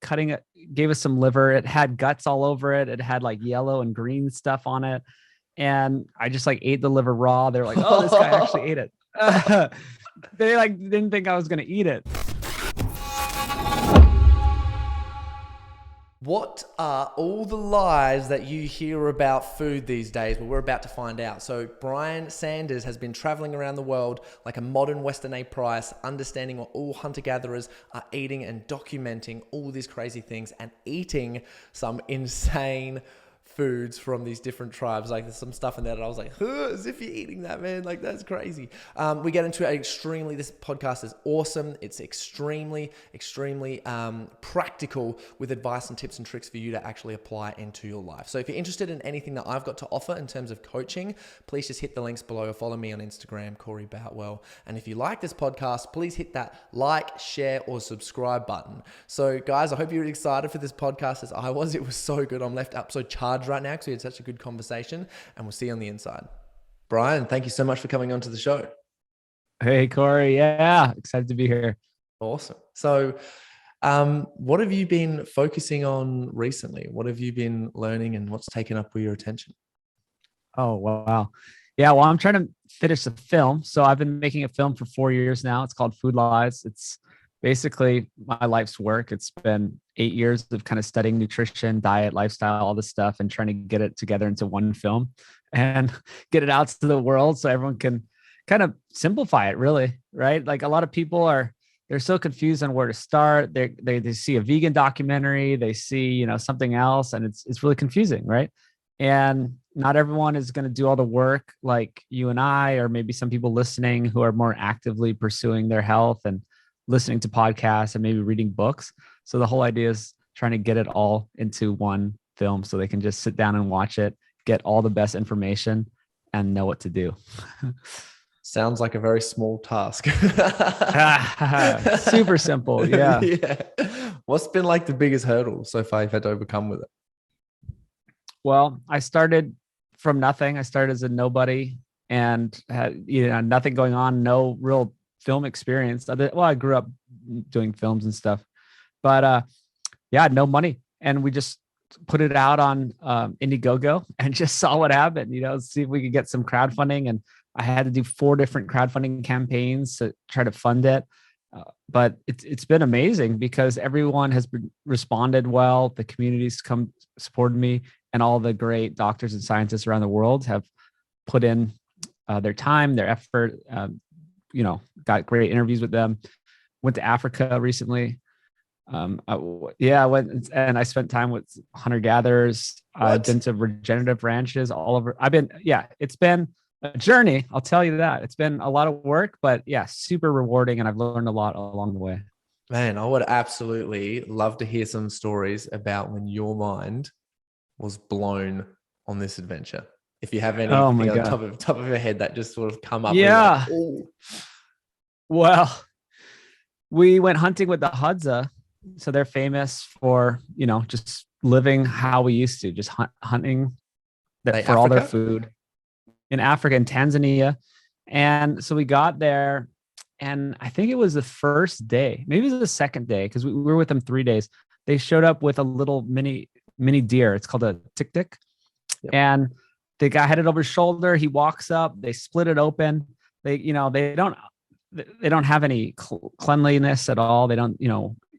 cutting it, gave us some liver. It had guts all over it. It had like yellow and green stuff on it. And I just like ate the liver raw. They're like, oh, this guy actually ate it. They like didn't think I was going to eat it. What are all the lies that you hear about food these days? Well, we're about to find out. So Brian Sanders has been traveling around the world like a modern Western A. Price, understanding what all hunter-gatherers are eating and documenting all these crazy things and eating some insane foods from these different tribes. Like there's some stuff in there that I was like, as if you're eating that, man. Like that's crazy. We get into this podcast is awesome. It's extremely practical with advice and tips and tricks for you to actually apply into your life. So if you're interested in anything that I've got to offer in terms of coaching, please just hit the links below or follow me on Instagram, Corey Boutwell. And if you like this podcast, please hit that like, share, or subscribe button. So guys, I hope you're excited for this podcast as I was. It was so good. I'm left up so charged right now because we had such a good conversation, and we'll see you on the inside. Brian, thank you so much for coming onto the show. Hey, Corey. Yeah, excited to be here. Awesome. So what have you been focusing on recently? What have you been learning and what's taken up with your attention? Oh, wow. Yeah, well, I'm trying to finish the film. So I've been making a film for 4 years now. It's called Food Lies. It's basically my life's work. It's been 8 years of kind of studying nutrition, diet, lifestyle, all this stuff, and trying to get it together into one film and get it out to the world so everyone can kind of simplify it, really, right? Like a lot of people they're so confused on where to start. They see a vegan documentary, they see, something else, and it's really confusing, right? And not everyone is going to do all the work like you and I, or maybe some people listening who are more actively pursuing their health and listening to podcasts and maybe reading books. So the whole idea is trying to get it all into one film so they can just sit down and watch it, get all the best information, and know what to do. Sounds like a very small task. Super simple. Yeah. Yeah. What's been like the biggest hurdle so far you've had to overcome with it? Well, I started from nothing. I started as a nobody and had nothing going on, no real film experience. Well, I grew up doing films and stuff, but I had no money, and we just put it out on Indiegogo and just saw what happened. See if we could get some crowdfunding, and I had to do 4 different crowdfunding campaigns to try to fund it. But it's been amazing because everyone has responded well. The community's come supported me, and all the great doctors and scientists around the world have put in their time, their effort. Got great interviews with them. Went to Africa recently. I went and I spent time with hunter-gatherers. I've been to regenerative ranches all over. It's been a journey. I'll tell you that. It's been a lot of work, but yeah, super rewarding. And I've learned a lot along the way. Man, I would absolutely love to hear some stories about when your mind was blown on this adventure. If you have anything on top of your head that just sort of come up. Yeah. Well, we went hunting with the Hadza. So they're famous for, just living how we used to, just hunting for all their food in Africa and Tanzania. And so we got there, and I think it was the first day, maybe it was the second day, because we were with them 3 days. They showed up with a little mini deer. It's called a tik-tik. Yep. And the guy had it over his shoulder. He walks up, they split it open. They don't have any cleanliness at all. They don't,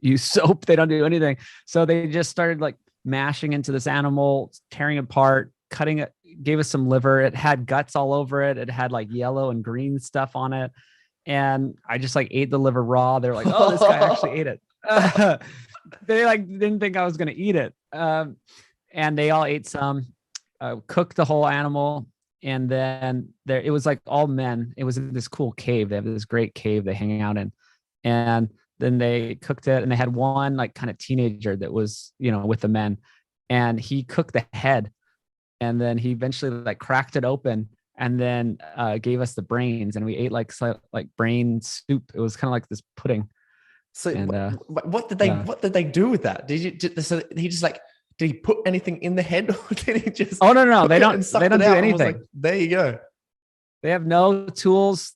use soap. They don't do anything. So they just started like mashing into this animal, tearing it apart, cutting it, gave us some liver. It had guts all over it. It had like yellow and green stuff on it. And I just like ate the liver raw. They're like, oh, this guy actually ate it. They like didn't think I was going to eat it. And they all ate some, cooked the whole animal. And then it was like all men. It was in this cool cave. They have this great cave they hang out in. And then they cooked it, and they had one like kind of teenager that was, with the men, and he cooked the head, and then he eventually like cracked it open, and then gave us the brains, and we ate like brain soup. It was kind of like this pudding. So what did they do with that? Did he put anything in the head, or did he just? Oh no, they don't do anything. Like, there you go. They have no tools.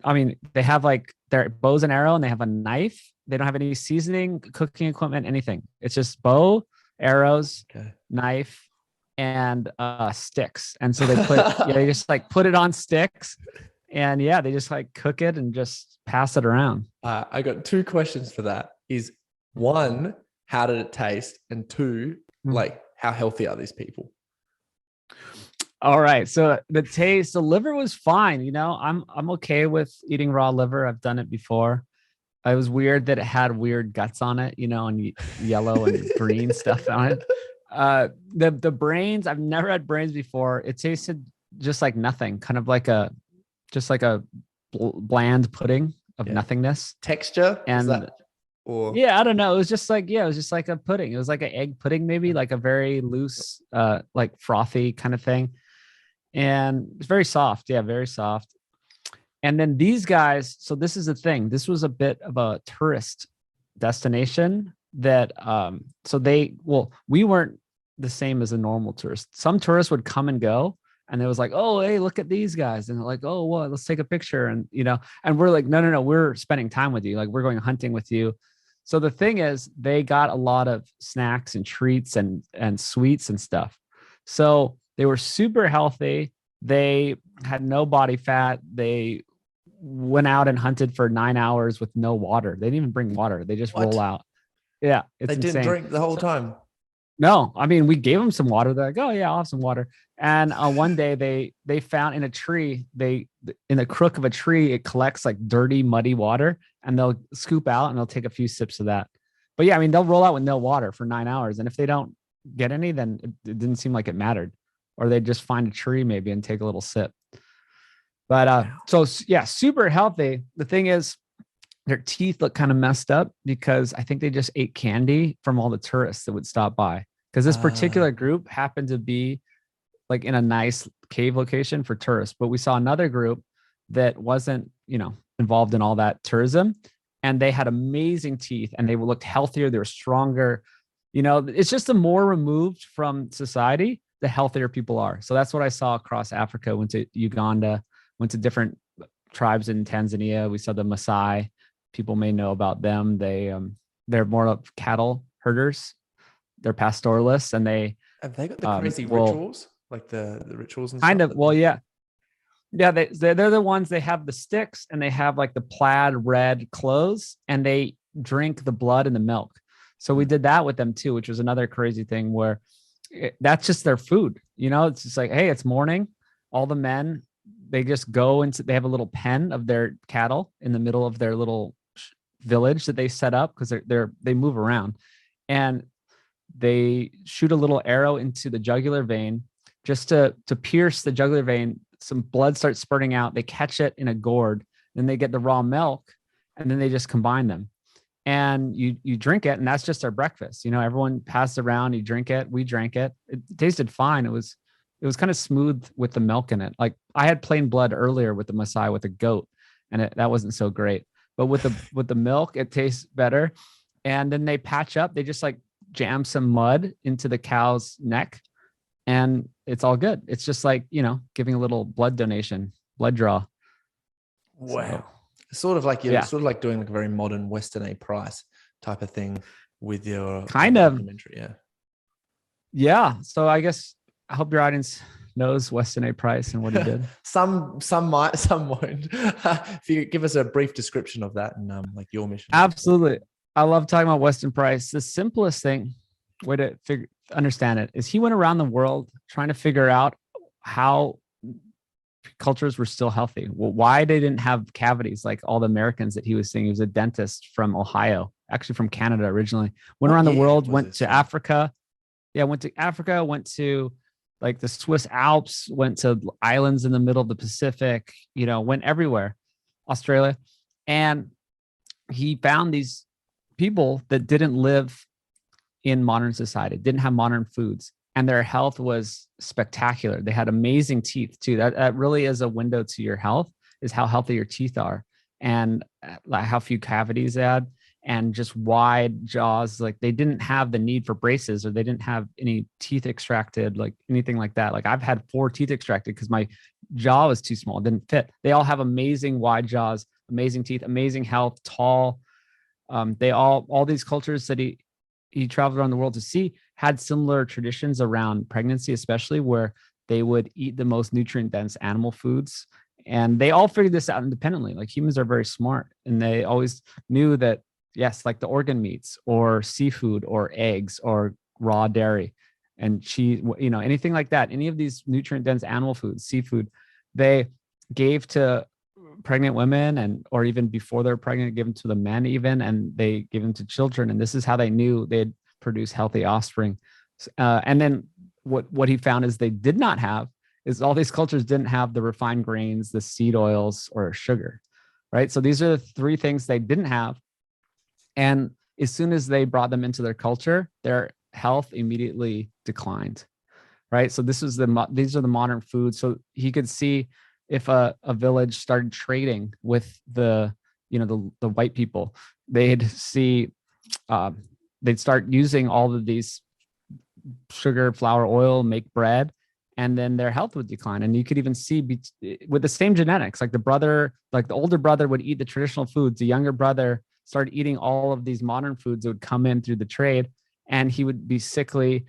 I mean, they have like their bows and arrow, and they have a knife, They don't have any seasoning, cooking equipment, anything. It's just bow, arrows, knife, and sticks. And so they just like put it on sticks, and they just like cook it and just pass it around. I got two questions for that. Is one, how did it taste? And two, like, how healthy are these people? All right. So the liver was fine. I'm okay with eating raw liver. I've done it before. It was weird that it had weird guts on it, and yellow and green stuff on it. The brains, I've never had brains before. It tasted just like nothing, kind of like a bland pudding of nothingness. Texture? And I don't know. It was just like, it was just like a pudding. It was like an egg pudding, maybe like a very loose, like frothy kind of thing. And it's very soft. Yeah, very soft. And then these guys, so this is the thing. This was a bit of a tourist destination that, we weren't the same as a normal tourist. Some tourists would come and go, and it was like, oh, hey, look at these guys. And they're like, oh, well, let's take a picture. And, and we're like, no, we're spending time with you. Like, we're going hunting with you. So the thing is, they got a lot of snacks and treats and sweets and stuff. So they were super healthy. They had no body fat. They went out and hunted for 9 hours with no water. They didn't even bring water. They just roll out. Yeah. It's they didn't drink the whole time. No, I mean, we gave them some water. They're like, oh yeah, I'll have some water. And one day they found in a tree, in the crook of a tree, it collects like dirty, muddy water, and they'll scoop out and they'll take a few sips of that. But yeah, I mean, they'll roll out with no water for 9 hours. And if they don't get any, then it didn't seem like it mattered. Or they'd just find a tree maybe and take a little sip. But super healthy. The thing is, their teeth look kind of messed up because I think they just ate candy from all the tourists that would stop by. Because this particular group happened to be like in a nice cave location for tourists. But we saw another group that wasn't, involved in all that tourism. And they had amazing teeth and they looked healthier. They were stronger. It's just the more removed from society, the healthier people are. So that's what I saw across Africa. Went to Uganda, went to different tribes in Tanzania. We saw the Maasai. People may know about them. They're more of cattle herders. They're pastoralists, and have they got the crazy rituals, like the rituals and kind stuff? of. Well, yeah. They're the ones. They have the sticks, and they have like the plaid red clothes, and they drink the blood and the milk. So we did that with them too, which was another crazy thing where that's just their food. It's just like, hey, it's morning. All the men, they just go into, they have a little pen of their cattle in the middle of their little village that they set up because they move around, and they shoot a little arrow into the jugular vein just to pierce the jugular vein. Some blood starts spurting out. They catch it in a gourd, then they get the raw milk, and then they just combine them. And you drink it, and that's just our breakfast. Everyone passed around, you drink it, we drank it. It tasted fine. It was kind of smooth with the milk in it. Like I had plain blood earlier with the Maasai with a goat, and that wasn't so great. But with the milk, it tastes better. And then they patch up. They just like jam some mud into the cow's neck, and it's all good. It's just like, giving a little blood donation, blood draw. Wow. Sort of like sort of like doing like a very modern Western A Price type of thing with your kind of documentary. Yeah. Yeah. So I guess I hope your audience knows Weston A. Price and what he did. Some might, some won't. If you could give us a brief description of that and like your mission. Absolutely. I love talking about Weston Price. The simplest way to understand it is he went around the world trying to figure out how cultures were still healthy. Well, why they didn't have cavities like all the Americans that he was seeing. He was a dentist from Ohio, actually from Canada originally. Went around the world, went to Africa. Yeah, went to Africa, went to like the Swiss Alps, went to islands in the middle of the Pacific, went everywhere, Australia. And he found these people that didn't live in modern society, didn't have modern foods, and their health was spectacular. They had amazing teeth too. That really is a window to your health, is how healthy your teeth are and like how few cavities they had and just wide jaws. Like they didn't have the need for braces, or they didn't have any teeth extracted, like anything like that. Like I've had 4 teeth extracted because my jaw was too small. It didn't fit. They all have amazing wide jaws, amazing teeth, amazing health, tall, They all these cultures that he traveled around the world to see had similar traditions around pregnancy, especially where they would eat the most nutrient dense animal foods. And they all figured this out independently. Like humans are very smart, and they always knew that, yes, like the organ meats or seafood or eggs or raw dairy and cheese, anything like that, any of these nutrient dense animal foods, seafood, they gave to pregnant women, and or even before they're pregnant, give them to the men even, and they give them to children. And this is how they knew they'd produce healthy offspring. And then what he found is they did not have is all these cultures didn't have the refined grains, the seed oils, or sugar, right? So these are the three things they didn't have. And as soon as they brought them into their culture, their health immediately declined, right? So these are the modern foods. So he could see if a village started trading with the white people, they'd see they'd start using all of these sugar, flour, oil, make bread, and then their health would decline. And you could even see with the same genetics, like the older brother would eat the traditional foods, the younger brother started eating all of these modern foods that would come in through the trade, and he would be sickly,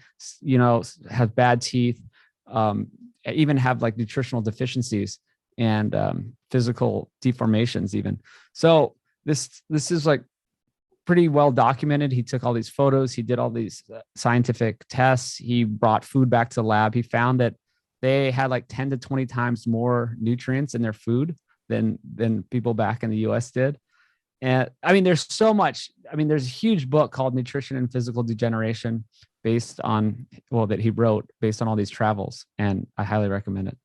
have bad teeth, even have like nutritional deficiencies and physical deformations even. So this is like pretty well documented. He took all these photos. He did all these scientific tests. He brought food back to the lab. He found that they had like 10 to 20 times more nutrients in their food than people back in the US did. And I mean, there's so much. I mean, there's a huge book called Nutrition and Physical Degeneration that he wrote based on all these travels. And I highly recommend it.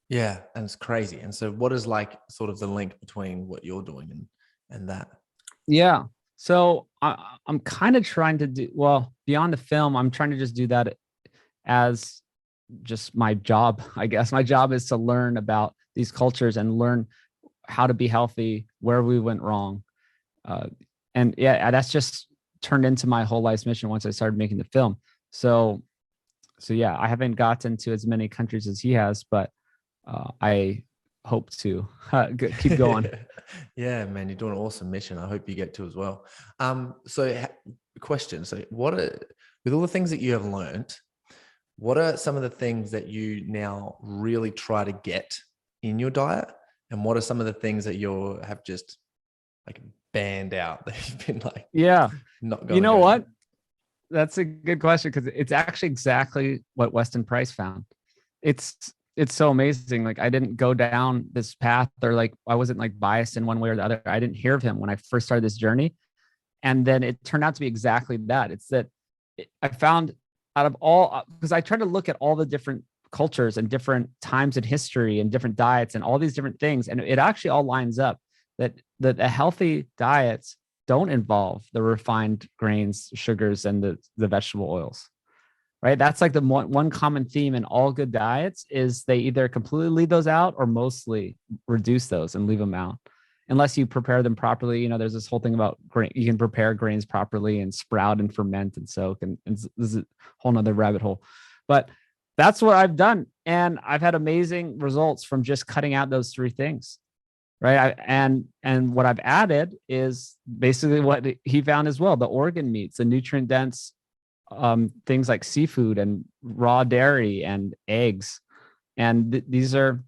Yeah. And it's crazy. And so what is like sort of the link between what you're doing and that? Yeah. So I'm kind of trying to do, well, beyond the film, I'm trying to just do that as just my job. I guess my job is to learn about these cultures and learn how to be healthy, where we went wrong. And yeah, that's just turned into my whole life's mission once I started making the film. So yeah, I haven't gotten to as many countries as he has, but I hope to keep going. Yeah, man, you're doing an awesome mission. I hope you get to as well. Question. So with all the things that you have learned, what are some of the things that you now really try to get in your diet? And what are some of the things that you have just like banned out that you've been like, yeah, not going? You know what? That's a good question, because it's actually exactly what Weston Price found. It's so amazing. Like, I didn't go down this path, or like I wasn't like biased in one way or the other. I didn't hear of him when I first started this journey, and then it turned out to be exactly that. It's that I found out of all, because I tried to look at all the different cultures and different times in history and different diets and all these different things, and it actually all lines up that the healthy diets don't involve the refined grains, sugars, and the vegetable oils, right? That's like the one common theme in all good diets is they either completely leave those out or mostly reduce those and leave them out, unless you prepare them properly. There's this whole thing about grain. You can prepare grains properly and sprout and ferment and soak, and this is a whole nother rabbit hole. But that's what I've done, and I've had amazing results from just cutting out those three things, right? And what I've added is basically what he found as well: the organ meats, the nutrient dense things like seafood and raw dairy and eggs. And these are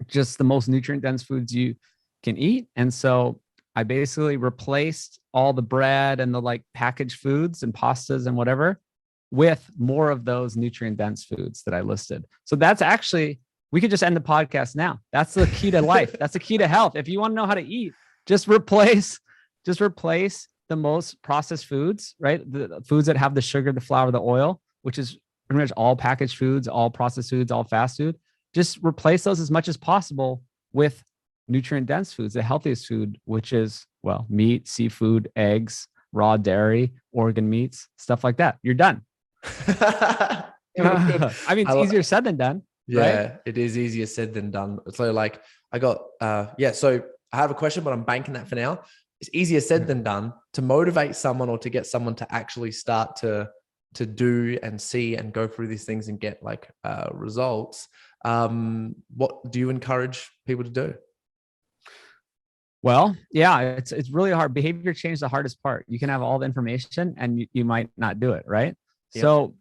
just the most nutrient dense foods you can eat. And so I basically replaced all the bread and the like packaged foods and pastas and whatever with more of those nutrient dense foods that I listed. So that's actually, we could just end the podcast now. That's the key to life. That's the key to health. If you want to know how to eat, just replace the most processed foods, right? The foods that have the sugar, the flour, the oil, which is pretty much all packaged foods, all processed foods, all fast food. Just replace those as much as possible with nutrient dense foods, the healthiest food, which is, well, meat, seafood, eggs, raw dairy, organ meats, stuff like that. You're done. I mean, it's easier said than done. Yeah, right? It is easier said than done. So like I got, so I have a question, but I'm banking that for now. It's easier said than done to motivate someone or to get someone to actually start to do and see and go through these things and get like results. What do you encourage people to do? Well, yeah, it's really hard. Behavior change is the hardest part. You can have all the information and you might not do it, right? Yep. So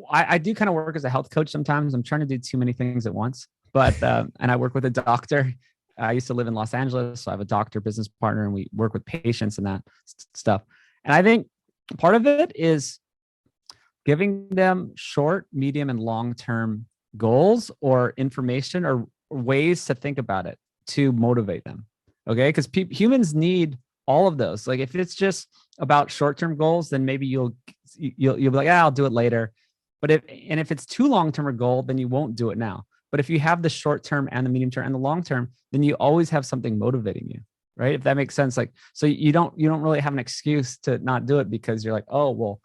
I do kind of work as a health coach sometimes. I'm trying to do too many things at once, but and I work with a doctor. I used to live in Los Angeles, so I have a doctor business partner, and we work with patients and that stuff. And I think part of it is giving them short, medium, and long term goals or information or ways to think about it to motivate them. Okay. Because humans need all of those. Like if it's just about short term goals, then maybe you'll be like, I'll do it later. But if it's too long term a goal, then you won't do it now. But if you have the short term and the medium term and the long term, then you always have something motivating you, right? If that makes sense. Like so you don't really have an excuse to not do it because you're like, oh well,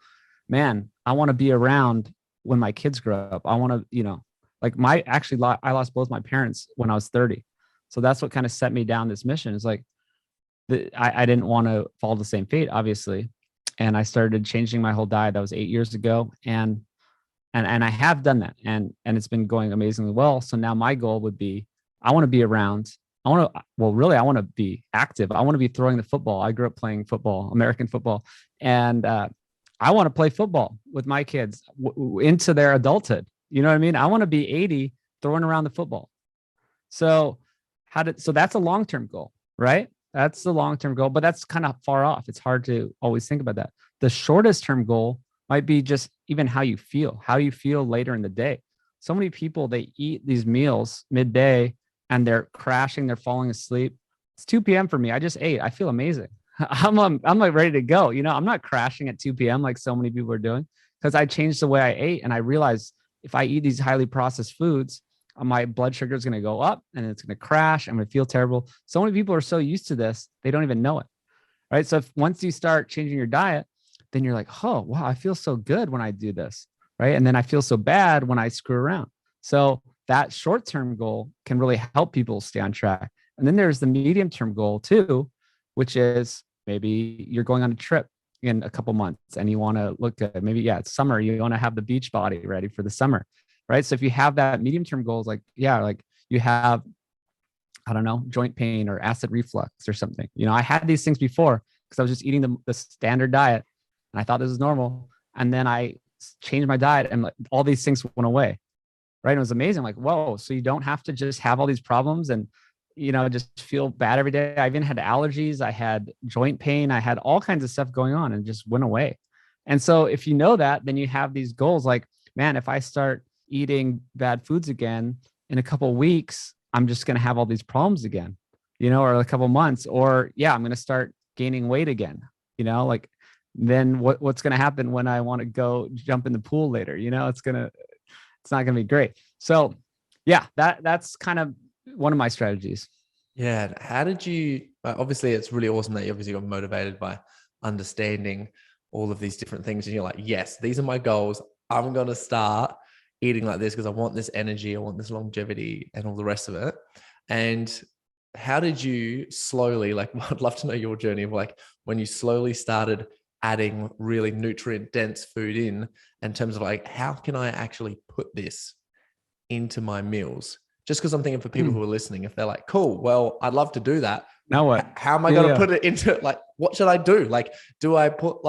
man, I want to be around when my kids grow up. I want to, like I lost both my parents when I was 30. So that's what kind of set me down this mission. Is like, I didn't want to follow the same fate, obviously. And I started changing my whole diet. That was 8 years ago. And I have done that and it's been going amazingly well. So now my goal would be, I want to be around. Really, I want to be active. I want to be throwing the football. I grew up playing football, American football. And, I want to play football with my kids into their adulthood. You know what I mean? I want to be 80 throwing around the football. So so that's a long-term goal, right? That's the long-term goal, but that's kind of far off. It's hard to always think about that. The shortest term goal might be just even how you feel later in the day. So many people, they eat these meals midday and they're crashing, they're falling asleep. It's 2 p.m. for me. I just ate. I feel amazing. I'm like ready to go. I'm not crashing at 2 p.m. like so many people are doing because I changed the way I ate. And I realized if I eat these highly processed foods, my blood sugar is going to go up and it's going to crash. I'm going to feel terrible. So many people are so used to this, they don't even know it. Right. So once you start changing your diet, then you're like, oh, wow, I feel so good when I do this. Right. And then I feel so bad when I screw around. So that short-term goal can really help people stay on track. And then there's the medium-term goal too, which is maybe you're going on a trip in a couple months and you want to look good. Maybe, it's summer. You want to have the beach body ready for the summer. Right. So if you have that medium term goals, like you have, I don't know, joint pain or acid reflux or something. I had these things before because I was just eating the standard diet and I thought this was normal. And then I changed my diet and like, all these things went away. Right. And it was amazing. Like, whoa, so you don't have to just have all these problems and, just feel bad every day. I even had allergies. I had joint pain. I had all kinds of stuff going on and just went away. And so if you know that, then you have these goals like, man, if I start eating bad foods again in a couple of weeks, I'm just going to have all these problems again, or a couple of months, or I'm going to start gaining weight again, like then what's going to happen when I want to go jump in the pool later? It's not going to be great. So that's kind of one of my strategies. Yeah. How did you, obviously it's really awesome that you obviously got motivated by understanding all of these different things. And you're like, yes, these are my goals. I'm going to start eating like this because I want this energy, I want this longevity and all the rest of it. And how did you slowly, like, I'd love to know your journey of like when you slowly started adding really nutrient dense food in terms of like, how can I actually put this into my meals? Just because I'm thinking for people who are listening, if they're like, cool, well, I'd love to do that. Now what? How am I going to put it into, like, what should I do? Like, do I put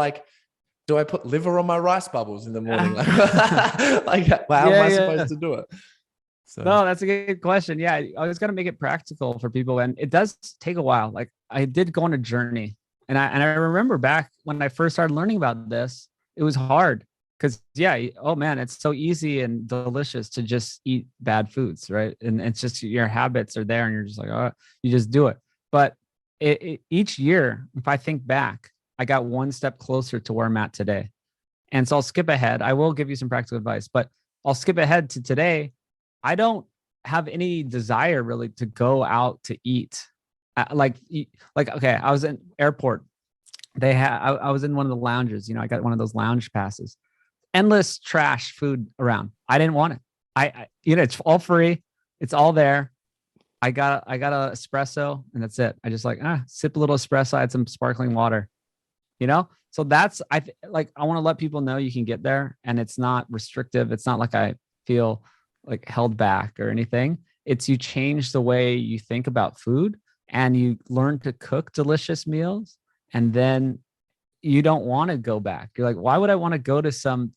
liver on my rice bubbles in the morning? Like, how am I supposed to do it? So. No, that's a good question. Yeah, I always got to make it practical for people. And it does take a while. Like I did go on a journey. And I remember back when I first started learning about this, it was hard because, oh man, it's so easy and delicious to just eat bad foods, right? And it's just your habits are there and you're just like, oh, you just do it. But each year, if I think back, I got one step closer to where I'm at today. And so I'll skip ahead. I will give you some practical advice, but I'll skip ahead to today. I don't have any desire really to go out to eat. Okay, I was in airport. I was in one of the lounges, I got one of those lounge passes. Endless trash food around. I didn't want it. It's all free. It's all there. I got a espresso and that's it. I just sip a little espresso. I had some sparkling water. So that's, I want to let people know you can get there and it's not restrictive. It's not like I feel like held back or anything. It's you change the way you think about food and you learn to cook delicious meals, and then you don't want to go back. You're like, why would I want to go to some,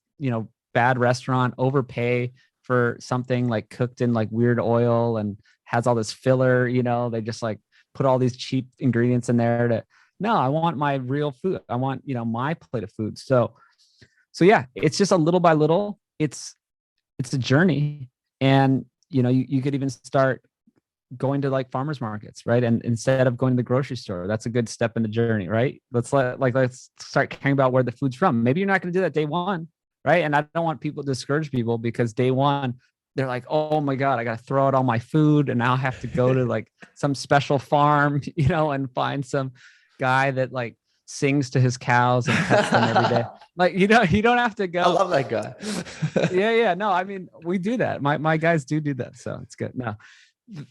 bad restaurant, overpay for something like cooked in like weird oil and has all this filler, they just like put all these cheap ingredients in there to, no, I want my real food. I want, my plate of food. So yeah, it's just a little by little, it's a journey. And, you could even start going to like farmers markets, right? And instead of going to the grocery store, that's a good step in the journey, right? Let's start caring about where the food's from. Maybe you're not going to do that day one, right? And I don't want people to discourage people because day one, they're like, oh my God, I got to throw out all my food. And now I have to go to like some special farm, and find some guy that like sings to his cows and pets them every day. Like, you don't have to go. I love that guy. Yeah. No, I mean, we do that. My guys do that. So it's good. No,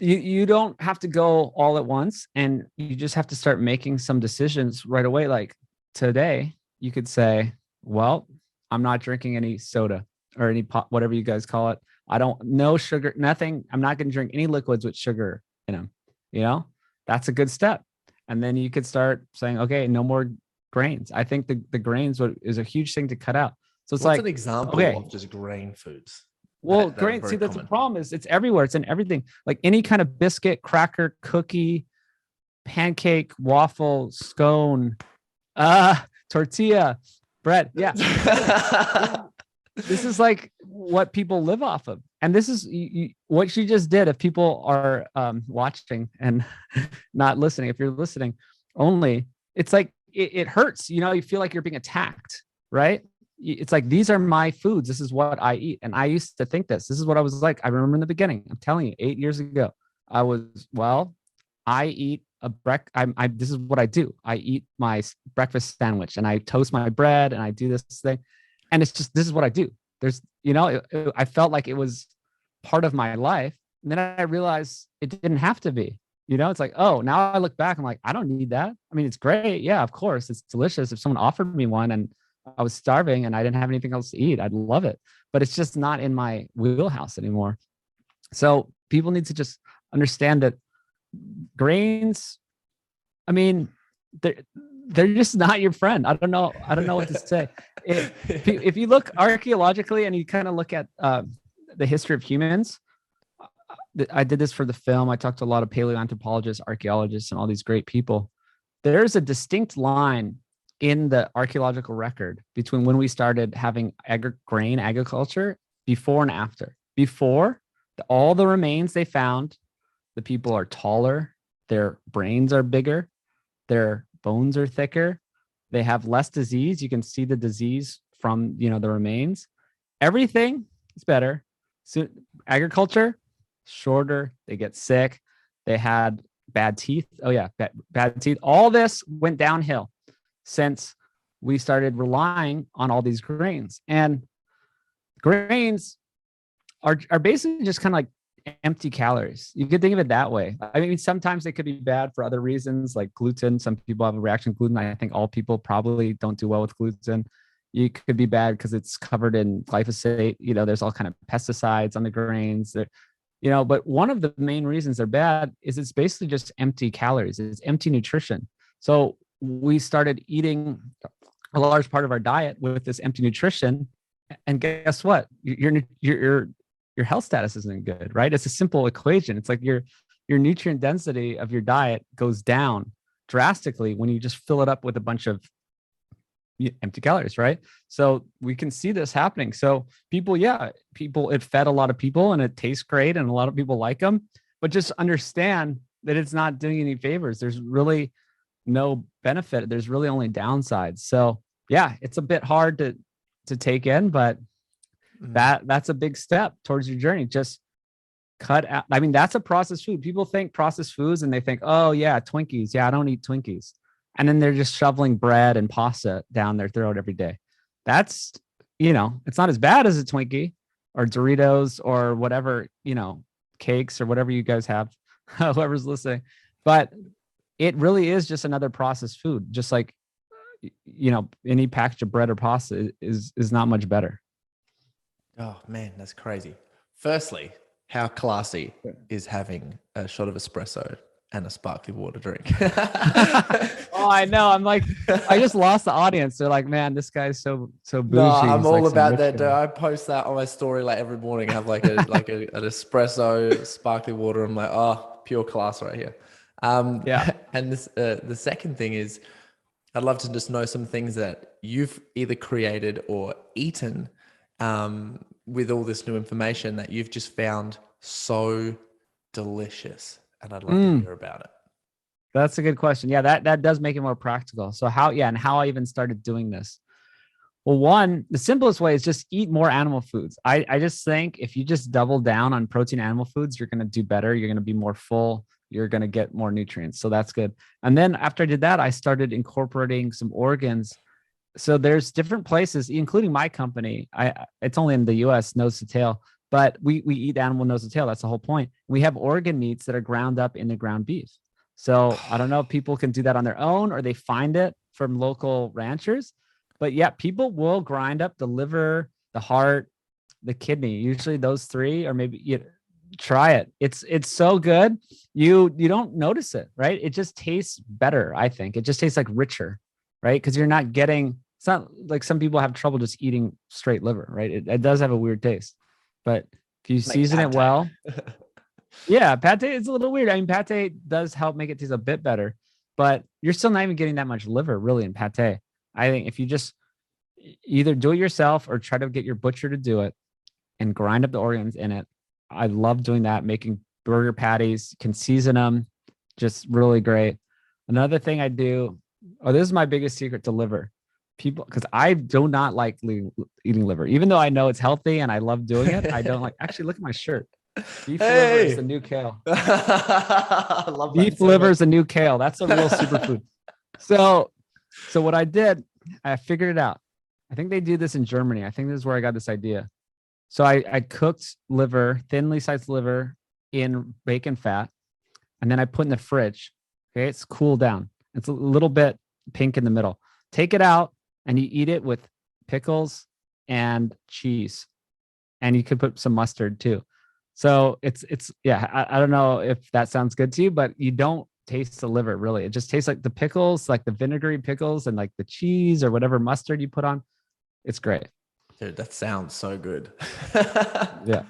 you don't have to go all at once, and you just have to start making some decisions right away. Like today, you could say, well, I'm not drinking any soda or any pop, whatever you guys call it. No sugar, nothing. I'm not going to drink any liquids with sugar in them. That's a good step. And then you could start saying, okay, no more grains. I think the grains is a huge thing to cut out. So it's What's like an example of just grain foods? Well, grain. See, that's the problem is it's everywhere. It's in everything. Like any kind of biscuit, cracker, cookie, pancake, waffle, scone, tortilla, bread. Yeah. This is like what people live off of. And this is what she just did. If people are watching and not listening, if you're listening only, it's like it hurts. You feel like you're being attacked, right? It's like, these are my foods. This is what I eat. And I used to think this is what I was like. I remember in the beginning, I'm telling you, 8 years ago, I eat this is what I do. I eat my breakfast sandwich and I toast my bread and I do this thing. And it's just, this is what I do. There's, I felt like it was part of my life. And then I realized it didn't have to be, it's like, oh, now I look back, I'm like, I don't need that. I mean, it's great. Yeah, of course. It's delicious. If someone offered me one and I was starving and I didn't have anything else to eat, I'd love it. But it's just not in my wheelhouse anymore. So people need to just understand that grains, I mean, they're just not your friend. I don't know what to say. If you look archaeologically and you kind of look at the history of humans, I did this for the film. I talked to a lot of paleoanthropologists, archaeologists, and all these great people. There's a distinct line in the archaeological record between when we started having grain agriculture before and after. Before, all the remains they found, the people are taller, their brains are bigger, their bones are thicker, they have less disease. You can see the disease from the remains. Everything is better. So agriculture, shorter, they get sick, they had bad teeth. Oh yeah, bad teeth. All this went downhill since we started relying on all these grains. And grains are basically just kind of like empty calories. You could think of it that way. I mean, sometimes they could be bad for other reasons, like gluten. Some people have a reaction to gluten. I think all people probably don't do well with gluten. You could be bad because it's covered in glyphosate. There's all kind of pesticides on the grains. But one of the main reasons they're bad is it's basically just empty calories. It's empty nutrition. So we started eating a large part of our diet with this empty nutrition, and guess what? Your health status isn't good, right? It's a simple equation. It's like your nutrient density of your diet goes down drastically when you just fill it up with a bunch of empty calories, right? So we can see this happening. So it fed a lot of people and it tastes great and a lot of people like them, but just understand that it's not doing any favors. There's really no benefit. There's really only downsides. So yeah, it's a bit hard to take in, but that's a big step towards your journey. Just cut out. I mean, that's a processed food. People think processed foods and they think, oh yeah, Twinkies. Yeah, I don't eat Twinkies. And then they're just shoveling bread and pasta down their throat every day. That's, it's not as bad as a Twinkie or Doritos or whatever, cakes or whatever you guys have, whoever's listening. But it really is just another processed food. Just like, any package of bread or pasta is not much better. Oh man, that's crazy. Firstly, how classy is having a shot of espresso and a sparkling water drink. Oh, I know. I'm like, I just lost the audience. They're like, man, this guy's so bougie. No, I'm He's all like about that, dude. I post that on my story like every morning. I have like an espresso, sparkling water. I'm like, oh, pure class right here. Yeah. And this the second thing is, I'd love to just know some things that you've either created or eaten with all this new information that you've just found so delicious, and I'd love to hear about it. That's a good question. Yeah, that does make it more practical. So and how I even started doing this. Well, one, the simplest way is just eat more animal foods. I just think if you just double down on protein animal foods, you're going to do better. You're going to be more full. You're going to get more nutrients. So that's good. And then after I did that, I started incorporating some organs. So there's different places, including my company. It's only in the US, nose to tail, but we eat animal nose to tail. That's the whole point. We have organ meats that are ground up into ground beef. So I don't know if people can do that on their own or they find it from local ranchers. But yeah, people will grind up the liver, the heart, the kidney. Usually those three, or maybe you try it. It's so good. You don't notice it, right? It just tastes better, I think. It just tastes like richer, right? Because you're not getting, it's not like some people have trouble just eating straight liver, right? It does have a weird taste. But if you season it well, yeah, pate is a little weird. I mean, pate does help make it taste a bit better, but you're still not even getting that much liver really in pate. I think if you just either do it yourself or try to get your butcher to do it and grind up the organs in it. I love doing that, making burger patties, can season them, just really great. Another thing I do, this is my biggest secret to liver. People, because I do not like eating liver, even though I know it's healthy and I love doing it. I don't like, actually look at my shirt. Beef liver is the new kale. I love Beef liver is the new kale. That's a real superfood. So what I did, I figured it out. I think they do this in Germany. I think this is where I got this idea. So I cooked liver, thinly sliced liver in bacon fat, and then I put in the fridge. Okay, it's cooled down. It's a little bit pink in the middle. Take it out and you eat it with pickles and cheese. And you could put some mustard too. So it's yeah, I don't know if that sounds good to you, but you don't taste the liver really. It just tastes like the pickles, like the vinegary pickles and like the cheese or whatever mustard you put on. It's great. Dude, that sounds so good. Yeah.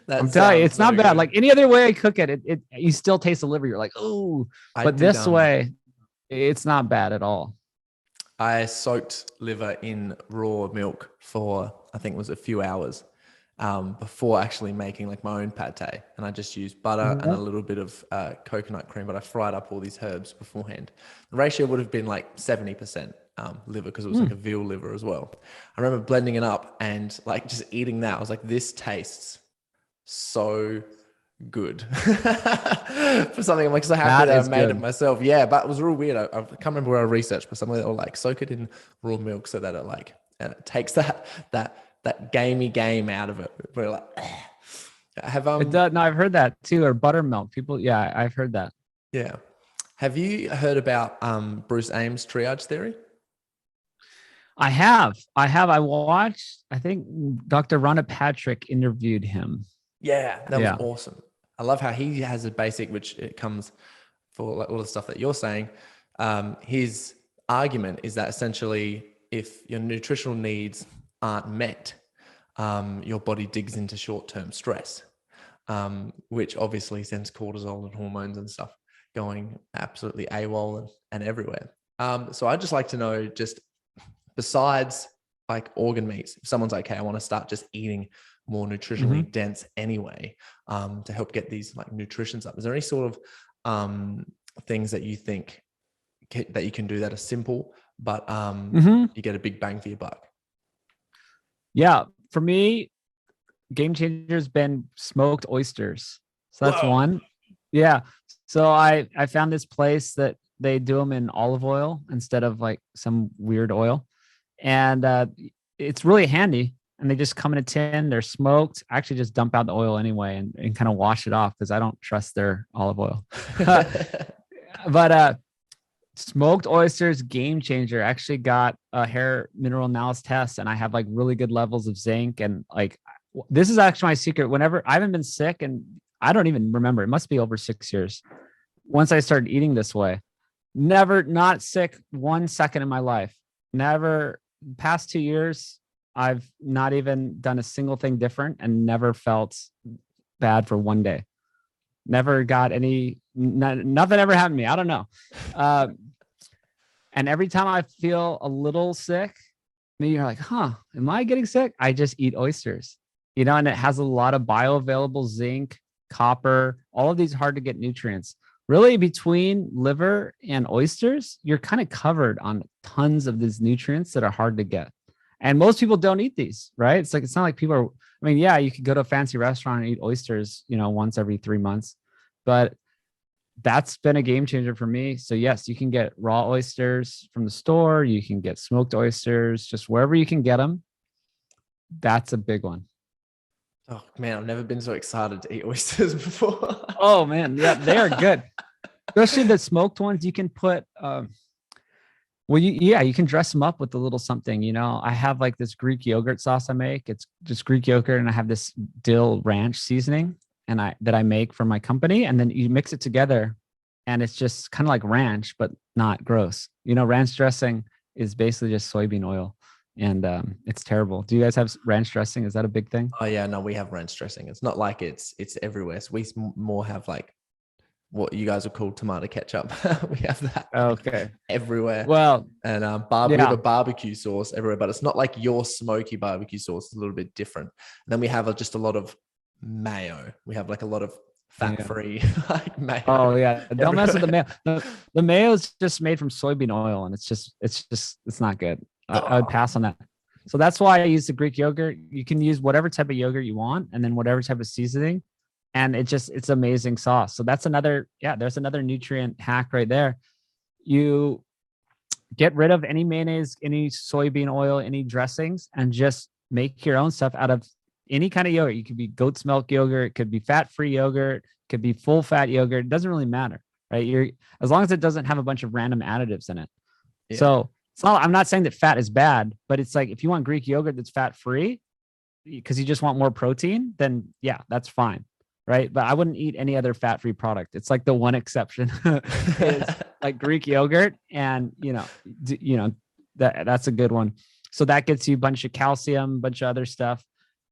I'm telling you, it's not bad. Good. Like any other way I cook it, you still taste the liver. You're like, oh, but this way, it's not bad at all. I soaked liver in raw milk for, I think it was a few hours before actually making like my own pate. And I just used butter and a little bit of coconut cream, but I fried up all these herbs beforehand. The ratio would have been like 70% liver because it was like a veal liver as well. I remember blending it up and like just eating that. I was like, this tastes so good for something. I'm like so happy that I made it myself. Yeah, but it was real weird. I can't remember where I researched, but something that will like soak it in raw milk so that it like takes that gamey game out of it. We're like, it does. No, I've heard that too. Or buttermilk. People, yeah, I've heard that. Yeah. Have you heard about Bruce Ames' triage theory? I have. I watched, I think Dr. Rhonda Patrick interviewed him. Yeah, that was awesome. I love how he has a basic, which it comes for like all the stuff that you're saying. His argument is that essentially if your nutritional needs aren't met, your body digs into short-term stress, which obviously sends cortisol and hormones and stuff going absolutely AWOL and everywhere. So I'd just like to know, just besides like organ meats, if someone's like, okay, I want to start just eating more nutritionally dense anyway, to help get these like nutritions up. Is there any sort of things that you think that you can do that are simple, but you get a big bang for your buck? Yeah, for me, game changer has been smoked oysters. So that's one. Yeah. So I found this place that they do them in olive oil instead of like some weird oil. And it's really handy. And they just come in a tin. They're smoked. I actually just dump out the oil anyway and kind of wash it off because I don't trust their olive oil. But smoked oysters, game changer. Actually got a hair mineral analysis test and I have like really good levels of zinc. And like, this is actually my secret. Whenever I haven't been sick and I don't even remember, it must be over 6 years. once I started eating this way, never not sick 1 second in my life. Never past 2 years, I've not even done a single thing different and never felt bad for one day. Never got nothing ever happened to me. I don't know. And every time I feel a little sick, maybe you're like, am I getting sick? I just eat oysters, and it has a lot of bioavailable zinc, copper, all of these hard to get nutrients. Really, between liver and oysters, you're kind of covered on tons of these nutrients that are hard to get. And most people don't eat these, right? It's not like people are, I mean, yeah, you could go to a fancy restaurant and eat oysters, once every 3 months, but that's been a game changer for me. So yes, you can get raw oysters from the store. You can get smoked oysters, just wherever you can get them. That's a big one. Oh man, I've never been so excited to eat oysters before. Oh man, yeah, they are good. Especially the smoked ones. You can put, you can dress them up with a little something. I have like this Greek yogurt sauce I make. It's just Greek yogurt, and I have this dill ranch seasoning that I make for my company, and then you mix it together, and it's just kind of like ranch, but not gross. Ranch dressing is basically just soybean oil, and it's terrible. Do you guys have ranch dressing? Is that a big thing? Oh yeah, no, we have ranch dressing. It's not like it's everywhere. So we more have like what you guys would call tomato ketchup. We have that. Okay. Everywhere. Well, and we have a barbecue sauce everywhere, but it's not like your smoky barbecue sauce. It's a little bit different. And then we have just a lot of mayo. We have like a lot of fat-free like mayo. Oh yeah, don't mess with the mayo. The mayo is just made from soybean oil, and it's not good. I would pass on that. So that's why I use the Greek yogurt. You can use whatever type of yogurt you want, and then whatever type of seasoning, and it's amazing sauce. So that's there's another nutrient hack right there. You get rid of any mayonnaise, any soybean oil, any dressings, and just make your own stuff out of any kind of yogurt. You could be goat's milk yogurt, it could be fat-free yogurt, it could be full fat yogurt. It doesn't really matter, right? As long as it doesn't have a bunch of random additives in it. Yeah. So I'm not saying that fat is bad, but it's like if you want Greek yogurt that's fat-free because you just want more protein, then yeah, that's fine, right? But I wouldn't eat any other fat-free product. It's like the one exception is like Greek yogurt, and that's a good one. So that gets you a bunch of calcium, a bunch of other stuff.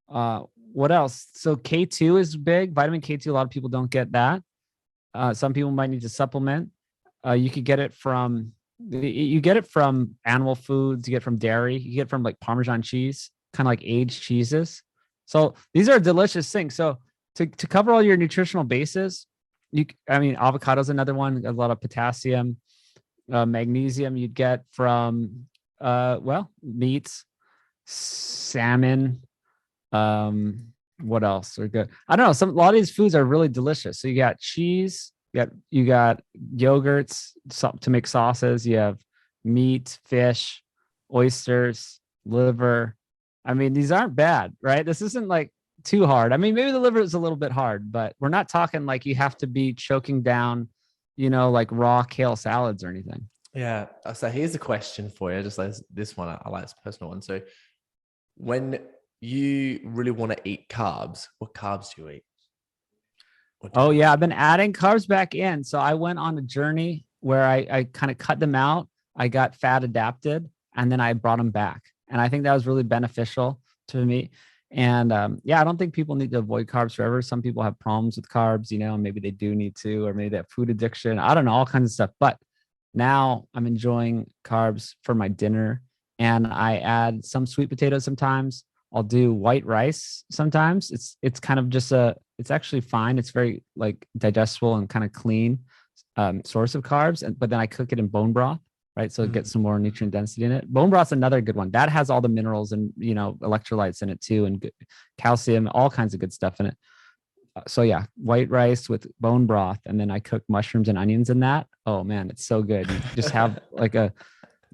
What else? So K2 is big. Vitamin K2, a lot of people don't get that. Some people might need to supplement. You could get it from animal foods. You get it from dairy. You get it from like Parmesan cheese, kind of like aged cheeses. So these are delicious things. So to cover all your nutritional bases, avocado is another one. A lot of potassium, magnesium you'd get from meats, salmon. What else are good? I don't know. A lot of these foods are really delicious. So you got cheese, you got yogurts to make sauces. You have meat, fish, oysters, liver. I mean, these aren't bad, right? This isn't like too hard. I mean, maybe the liver is a little bit hard, but we're not talking like you have to be choking down, like raw kale salads or anything. Yeah. So here's a question for you. Just like this one, I like this personal one. So when you really want to eat carbs, what carbs do you eat? I've been adding carbs back in. So I went on a journey where I kind of cut them out. I got fat adapted, and then I brought them back. And I think that was really beneficial to me. And I don't think people need to avoid carbs forever. Some people have problems with carbs, maybe they do need to, or maybe they have food addiction. I don't know, all kinds of stuff. But now I'm enjoying carbs for my dinner, and I add some sweet potatoes sometimes. I'll do white rice sometimes. It's kind of just it's actually fine. It's very like digestible and kind of clean source of carbs. But then I cook it in bone broth, right? So it gets some more nutrient density in it. Bone broth's another good one. That has all the minerals and, electrolytes in it too, and good, calcium, all kinds of good stuff in it. So yeah, white rice with bone broth. And then I cook mushrooms and onions in that. Oh man, it's so good. You just have like a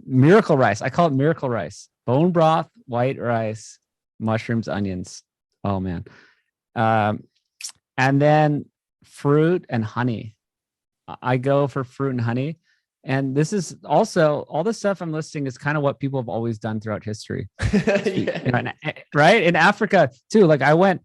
miracle rice. I call it miracle rice. Bone broth, white rice, mushrooms, onions. Oh man. And then fruit and honey. I go for fruit and honey. And this is also, all the stuff I'm listing is kind of what people have always done throughout history. Yeah. Right? In Africa too. Like I went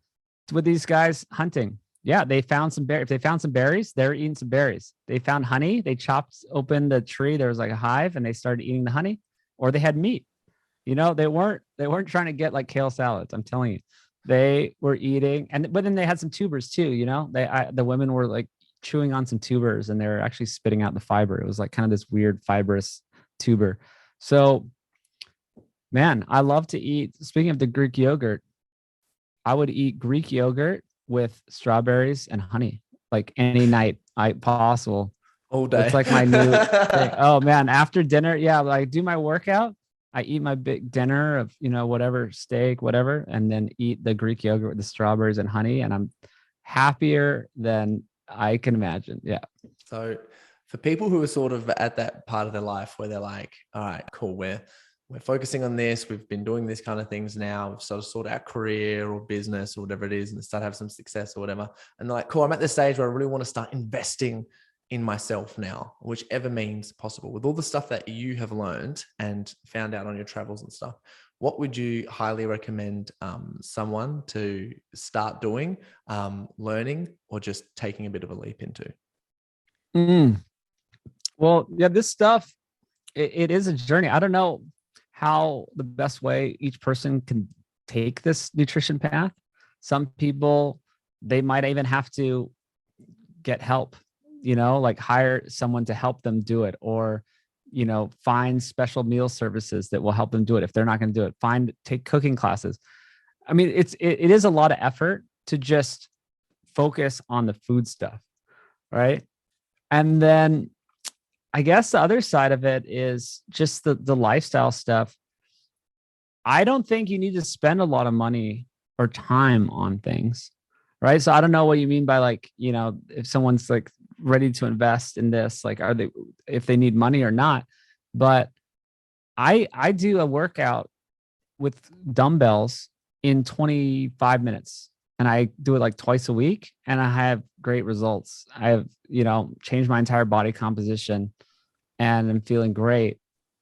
with these guys hunting, Yeah, they found some berries. If they found some berries, they're eating some berries. They found honey. They chopped open the tree. There was like a hive, and they started eating the honey. Or they had meat. They weren't trying to get like kale salads. I'm telling you, they were eating, but then they had some tubers too. The women were like chewing on some tubers, and they were actually spitting out the fiber. It was like kind of this weird fibrous tuber. So, man, I love to eat. Speaking of the Greek yogurt, I would eat Greek yogurt with strawberries and honey like any night I possible. All day. It's like my new thing. Oh man, after dinner, yeah, like do my workout. I eat my big dinner of, whatever steak, whatever, and then eat the Greek yogurt with the strawberries and honey, and I'm happier than I can imagine. Yeah. So for people who are sort of at that part of their life where they're like, all right, cool, we're focusing on this. We've been doing this kind of things now. We've sort of sorted out career or business or whatever it is and start to have some success or whatever. And they're like, cool, I'm at this stage where I really want to start investing in myself now, whichever means possible. With all the stuff that you have learned and found out on your travels and stuff, what would you highly recommend someone to start doing, learning, or just taking a bit of a leap into? Well, yeah, this stuff, it is a journey. I don't know how the best way each person can take this nutrition path. Some people, they might even have to get help, like hire someone to help them do it, or, find special meal services that will help them do it. If they're not going to do it, take cooking classes. I mean, it is a lot of effort to just focus on the food stuff. Right. And then I guess the other side of it is just the lifestyle stuff. I don't think you need to spend a lot of money or time on things, right? So I don't know what you mean by like, if someone's like ready to invest in this, like if they need money or not. But I do a workout with dumbbells in 25 minutes. And I do it like twice a week, and I have great results. I have, changed my entire body composition, and I'm feeling great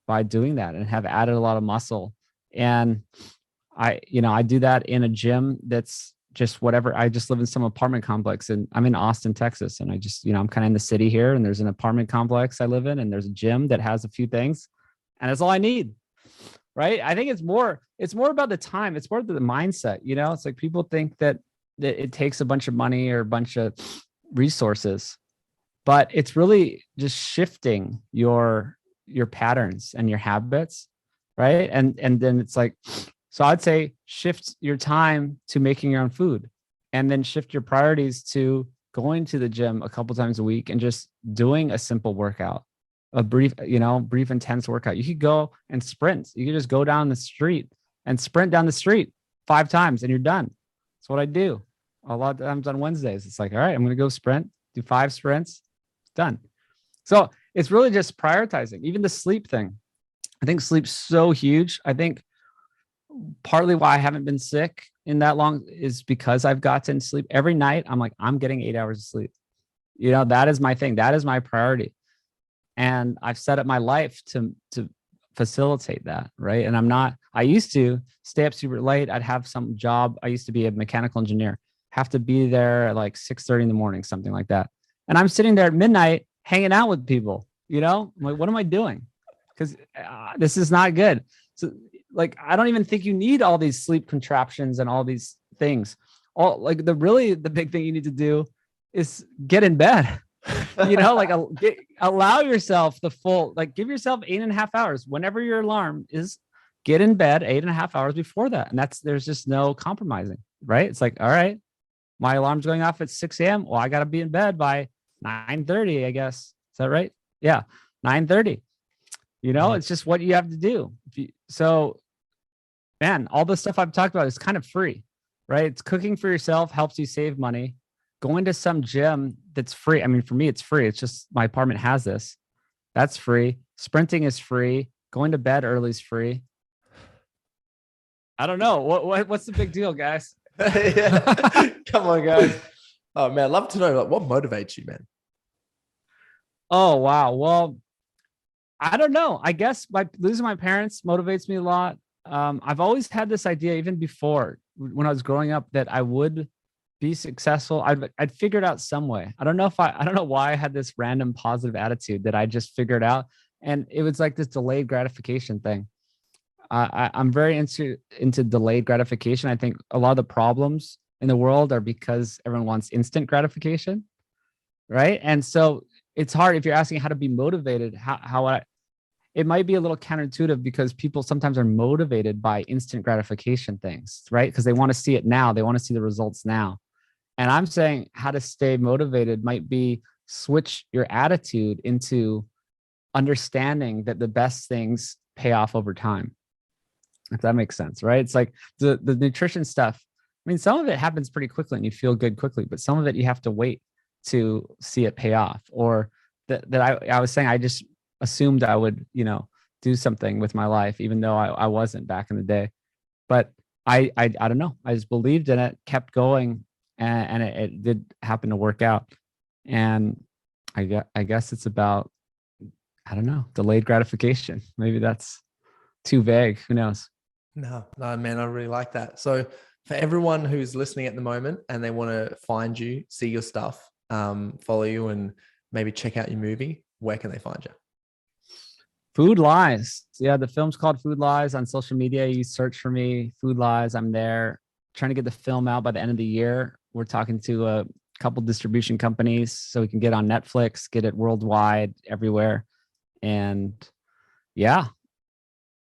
by doing that, and have added a lot of muscle. And I do that in a gym that's just whatever. I just live in some apartment complex, and I'm in Austin, Texas. And I just, I'm kind of in the city here, and there's an apartment complex I live in, and there's a gym that has a few things, and that's all I need. Right. I think it's more about the time. It's more about the mindset. It's like people think that it takes a bunch of money or a bunch of resources, but it's really just shifting your patterns and your habits. Right. And then it's like, so I'd say shift your time to making your own food, and then shift your priorities to going to the gym a couple times a week and just doing a simple workout, a brief intense workout. You could go and sprint. You could just go down the street and sprint down the street 5 times and you're done. That's what I do a lot of times on Wednesdays. It's like, all right, I'm going to go sprint, do 5 sprints, it's done. So it's really just prioritizing. Even the sleep thing. I think sleep's so huge. I think partly why I haven't been sick in that long is because I've gotten sleep every night. I'm like, I'm getting 8 hours of sleep. That is my thing. That is my priority. And I've set up my life to facilitate that. Right. And I used to stay up super late. I'd have some job. I used to be a mechanical engineer, have to be there at like 6:30 in the morning, something like that. And I'm sitting there at midnight hanging out with people, I'm like, what am I doing? Because this is not good. So like, I don't even think you need all these sleep contraptions and all these things. The big thing you need to do is get in bed. Allow yourself the full, give yourself 8.5 hours. Whenever your alarm is, get in bed 8.5 hours before that. And there's just no compromising, right? It's like, all right, my alarm's going off at 6 a.m. Well, I got to be in bed by 9:30, I guess. Is that right? Yeah. 9:30, it's just what you have to do. So man, all the stuff I've talked about is kind of free, right? It's cooking for yourself helps you save money. Going to some gym that's free. I mean, for me, it's free. It's just my apartment has this. That's free. Sprinting is free. Going to bed early is free. I don't know. What's the big deal, guys? Come on, guys. Oh man, I'd love to know what motivates you, man. Oh wow. Well, I don't know. I guess losing my parents motivates me a lot. I've always had this idea, even before when I was growing up, that I would be successful. I'd figure it out some way. I don't know why I had this random positive attitude that I just figured out. And it was like this delayed gratification thing. I'm very into delayed gratification. I think a lot of the problems in the world are because everyone wants instant gratification, right? And so it's hard if you're asking how to be motivated. It might be a little counterintuitive because people sometimes are motivated by instant gratification things, right? Because they want to see it now. They want to see the results now. And I'm saying how to stay motivated might be switch your attitude into understanding that the best things pay off over time. If that makes sense, right? It's like the nutrition stuff. I mean, some of it happens pretty quickly and you feel good quickly, but some of it you have to wait to see it pay off. Or I was saying I just assumed I would, do something with my life, even though I wasn't back in the day. But I don't know. I just believed in it, kept going, and it did happen to work out. And I guess it's about, I don't know, delayed gratification. Maybe that's too vague. Who knows? No, man, I really like that. So for everyone who's listening at the moment and they want to find you, see your stuff, follow you, and maybe check out your movie, where can they find you? Food Lies. Yeah, the film's called Food Lies on social media. You search for me, Food Lies. I'm there trying to get the film out by the end of the year. We're talking to a couple distribution companies so we can get on Netflix, get it worldwide, everywhere. And yeah,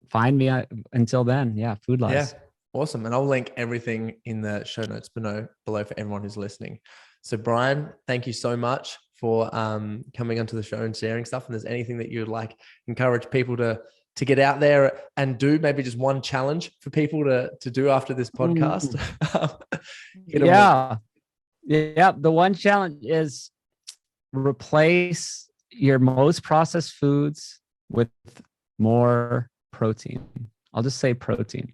find me until then. Yeah, Food Lies. Yeah, awesome. And I'll link everything in the show notes below for everyone who's listening. So Brian, thank you so much for coming onto the show and sharing stuff. And there's anything that you'd like encourage people to get out there and do, maybe just one challenge for people to do after this podcast. Yeah. The one challenge is replace your most processed foods with more protein. I'll just say protein,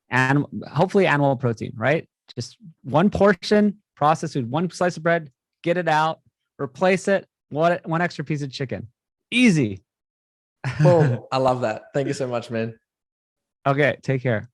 and hopefully animal protein, right? Just one portion processed food, one slice of bread, get it out, replace it, one extra piece of chicken. Easy. Boom. I love that. Thank you so much, man. Okay, take care.